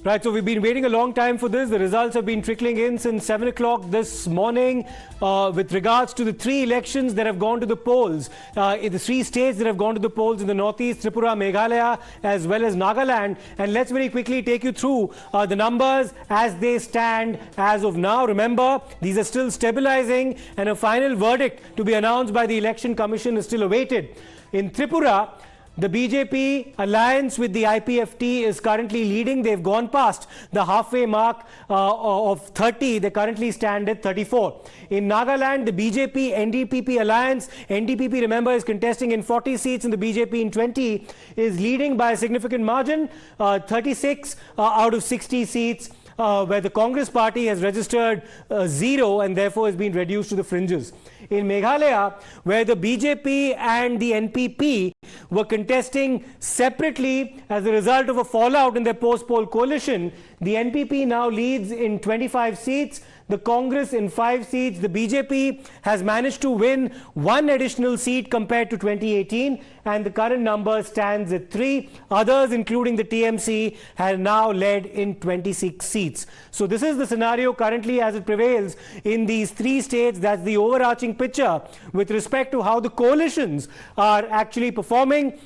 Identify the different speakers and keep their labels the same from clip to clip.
Speaker 1: Right, so we've been waiting a long time for this. The results have been trickling in since 7 o'clock this morning with regards to the three elections that have gone to the polls. In the three states that have gone to the polls in the northeast, Tripura, Meghalaya, as well as Nagaland. And let's very quickly take you through the numbers as they stand as of now. Remember, these are still stabilizing and a final verdict to be announced by the Election Commission is still awaited. In Tripura, the BJP alliance with the IPFT is currently leading. They've gone past the halfway mark of 30. They currently stand at 34. In Nagaland, the BJP-NPP alliance, NPP, remember, is contesting in 40 seats and the BJP in 20, is leading by a significant margin, 36 out of 60 seats. Where the Congress party has registered 0 and therefore has been reduced to the fringes. In Meghalaya, where the BJP and the NPP were contesting separately as a result of a fallout in their post-poll coalition, the NPP now leads in 25 seats, the Congress in 5 seats. The BJP has managed to win 1 additional seat compared to 2018 and the current number stands at 3. Others, including the TMC, have now led in 26 seats. So this is the scenario currently as it prevails in these 3 states. That's the overarching picture with respect to how the coalitions are actually performing.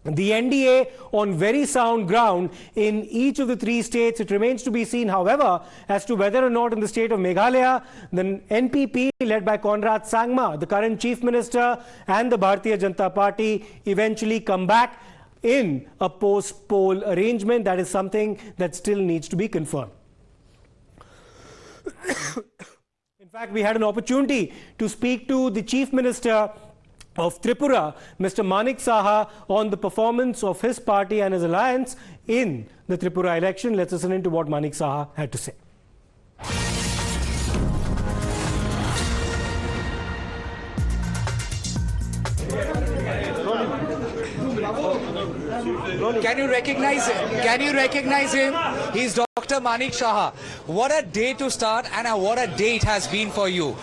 Speaker 1: The NDA on very sound ground in each of the 3 states. It remains to be seen, however, as to whether or not in the state of Meghalaya, the NPP led by Conrad Sangma, the current Chief Minister, and the Bharatiya Janata Party eventually come back in a post-poll arrangement. That is something that still needs to be confirmed. In fact, we had an opportunity to speak to the Chief Minister of Tripura, Mr. Manik Saha, on the performance of his party and his alliance in the Tripura election. Let's listen into what Manik Saha had to say.
Speaker 2: Can you recognize him? Can you recognize him? He's Dr. Manik Saha. What a day to start and what a day it has been for you.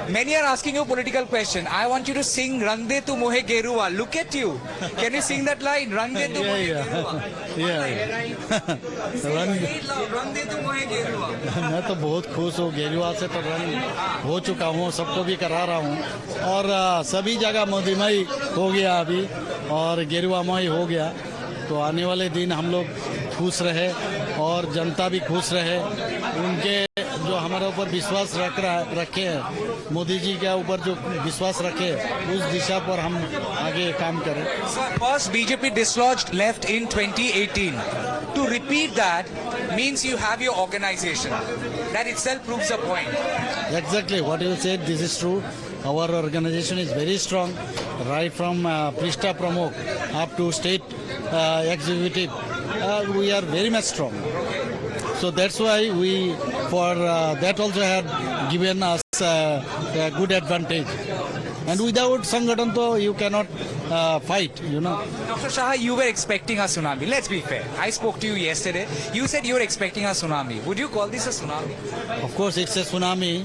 Speaker 2: Many are asking you a political question. I want you to sing Rang De Tu Mohe Gerua. Look at you. Can you sing that line? Rang De Tu Mohe Gerua. Rang De Tu Mohe Gerua.
Speaker 3: मैं तो बहुत खुश हूँ. गेरुआ से तो रंग हो चुका हूँ, सबको भी करा रहा हूँ और सभी जगह मोदीमय हो गया अभी और गेरुआमय हो गया. तो आने वाले दिन हम लोग खुश रहे और जनता भी खुश रहे. उनके जो हमारे ऊपर विश्वास रखे हैं, मोदी जी के ऊपर जो विश्वास रखे, उस दिशा पर हम आगे काम करें.
Speaker 2: First, BJP dislodged left in 2018. To repeat that means you have your organization. That itself proves the point.
Speaker 3: Exactly what you said. This is true. Our organization is very strong, right from Prishta Pramukh up to state executive. We are very much strong. So that's why we, for that also had given us a good advantage. And without Sangathan, though, you cannot fight, you know.
Speaker 2: Dr. Saha, you were expecting a tsunami. Let's be fair. I spoke to you yesterday. You said you were expecting a tsunami. Would you call this a tsunami?
Speaker 3: Of course, it's a tsunami.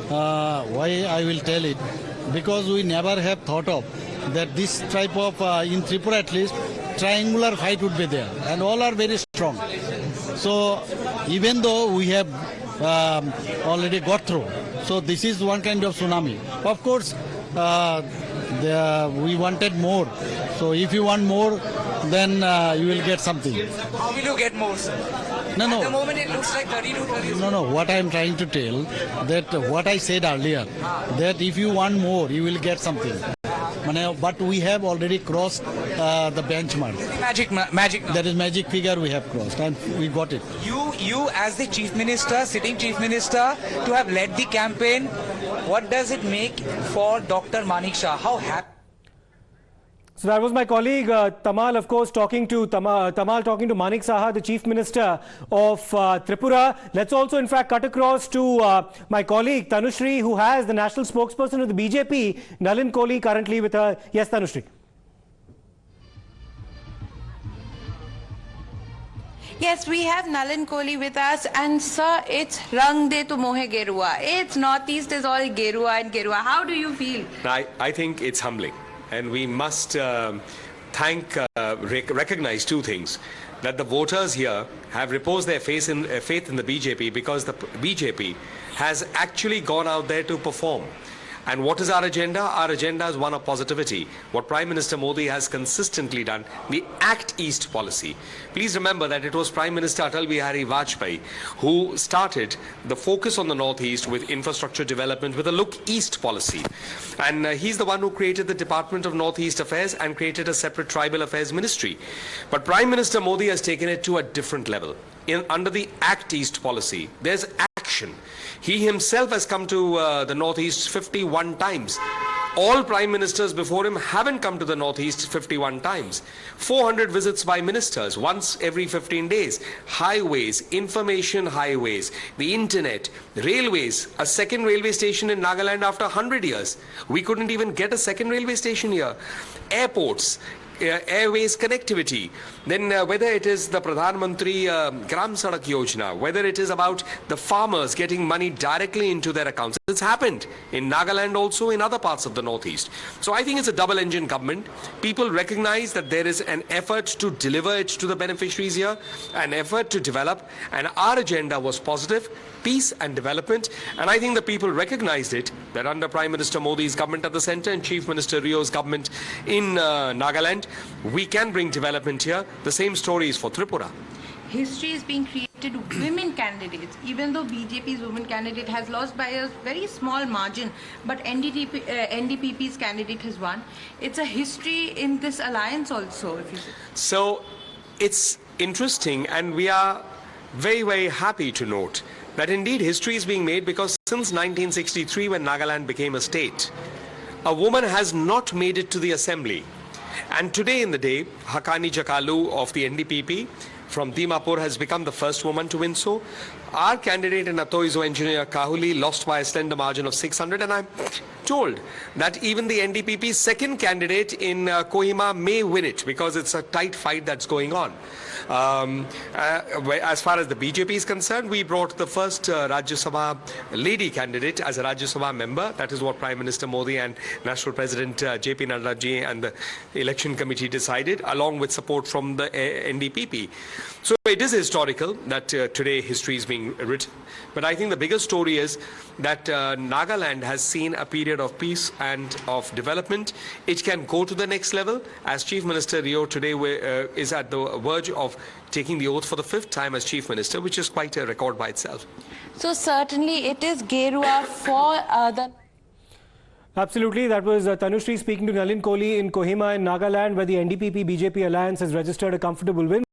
Speaker 3: Why I will tell it? Because we never have thought of that this type of, in Tripura at least, triangular fight would be there. And all are very strong. So even though we have already got through, so this is one kind of tsunami. Of course, we wanted more. So if you want more, then you will get something.
Speaker 2: How will you get more, sir?
Speaker 3: No.
Speaker 2: At the moment it looks like 32, 33.
Speaker 3: No. What I am trying to tell, that what I said earlier, that if you want more, you will get something. But we have already crossed the benchmark.
Speaker 2: Magic.
Speaker 3: That is magic figure we have crossed and we got it.
Speaker 2: You as the Chief Minister, sitting Chief Minister, to have led the campaign, what does it make for Dr. Manik Saha? How happy?
Speaker 1: So that was my colleague Tamal, of course, talking to Manik Saha, the Chief Minister of Tripura. Let's also, in fact, cut across to my colleague Tanushri, who has the national spokesperson of the BJP, Nalin Kohli, currently with her. Yes, Tanushri.
Speaker 4: Yes, we have Nalin Kohli with us, and sir, it's Rang De Tu Mohe Gerua. It's Northeast is all Gerua and Gerua. How do you feel?
Speaker 5: I think it's humbling, and we must recognize two things. that the voters here have reposed their faith in the BJP because the BJP has actually gone out there to perform. And what is our agenda? Our agenda is one of positivity. What Prime Minister Modi has consistently done, the Act East policy. Please remember that it was Prime Minister Atal Bihari Vajpayee who started the focus on the Northeast with infrastructure development with a Look East policy. And he's the one who created the Department of Northeast Affairs and created a separate Tribal Affairs Ministry. But Prime Minister Modi has taken it to a different level. Under the Act East policy, there's action. He himself has come to the Northeast 51 times. All prime ministers before him haven't come to the Northeast 51 times. 400 visits by ministers, once every 15 days. Highways, information highways, the internet, railways, a second railway station in Nagaland after 100 years. We couldn't even get a second railway station here. Airports, airways connectivity, then whether it is the Pradhan Mantri Gram Sadak Yojana, whether it is about the farmers getting money directly into their accounts. It's happened in Nagaland also, in other parts of the Northeast. So I think it's a double engine government. People recognize that there is an effort to deliver it to the beneficiaries here, an effort to develop, and our agenda was positive, peace and development. And I think the people recognized it, that under Prime Minister Modi's government at the center and Chief Minister Rio's government in Nagaland, we can bring development here. The same story is for Tripura.
Speaker 4: History is being created with women candidates, even though BJP's women candidate has lost by a very small margin, but NDPP's candidate has won. It's a history in this alliance also, if you say.
Speaker 5: So it's interesting, and we are very, very happy to note that indeed history is being made, because since 1963, when Nagaland became a state, a woman has not made it to the assembly. And today in the day, Hakani Jakalu of the NDPP from Dimapur has become the first woman to win so. Our candidate in Atoizo, Engineer Kahuli, lost by a slender margin of 600, and I'm told that even the NDPP's second candidate in Kohima may win it, because it's a tight fight that's going on. As far as the BJP is concerned, we brought the first Rajya Sabha lady candidate as a Rajya Sabha member. That is what Prime Minister Modi and National President JP Nadda ji and the election committee decided, along with support from the NDPP. So it is historical that today history is being written. But I think the bigger story is that Nagaland has seen a period of peace and of development. It can go to the next level, as Chief Minister Rio today is at the verge of taking the oath for the 5th time as Chief Minister, which is quite a record by itself.
Speaker 4: So certainly it is Gerua for the...
Speaker 1: Absolutely. That was Tanushree speaking to Nalin Kohli in Kohima in Nagaland, where the NDPP-BJP alliance has registered a comfortable win.